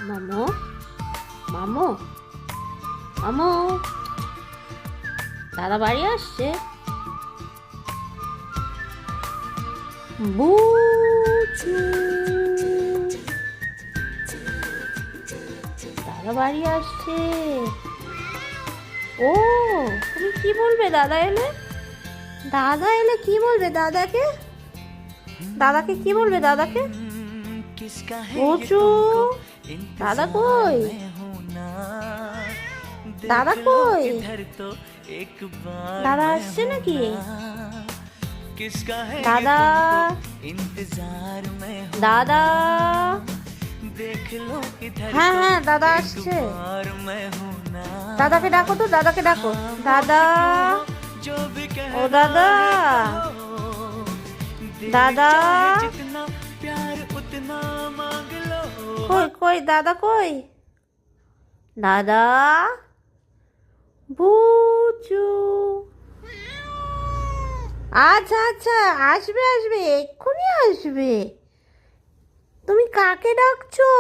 মামু মামু মামু দাদা বাড়ি আসছে। বুচু দাদা বাড়ি আসছে। ও তুমি কি বলবে দাদা এলে? দাদা এলে কি বলবে দাদাকে? দাদাকে কি বলবে দাদাকে? বুচু দাদা কই? দাদা কই? দাদা আসছে নাকি? দাদা দাদা হ্যাঁ হ্যাঁ দাদা আসছে। দাদাকে ডাকো তো, দাদাকে ডাকো। দাদা ও দাদা দাদা কই কই দাদা কই? দাদা বুচু আচ্ছা আচ্ছা আসবে আসবে এক্ষুনি আসবে। তুমি কাকে ডাকছো?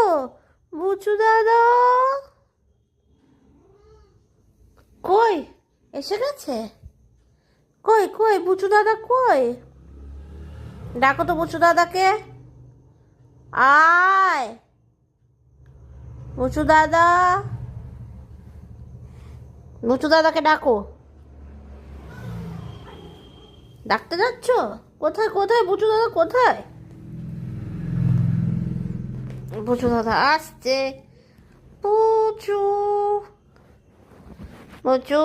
বুচু দাদা কই? এসে গেছে? কই কই বুচু দাদা কই? ডাকো তো বুচু দাদাকে। আয় বুচু দাদা, বুচু দাদাকে ডাকো। ডাকতে যাচ্ছ? কোথায় কোথায় বুচু দাদা কোথায়? বুচু দাদা আসছে। বুচু বুচু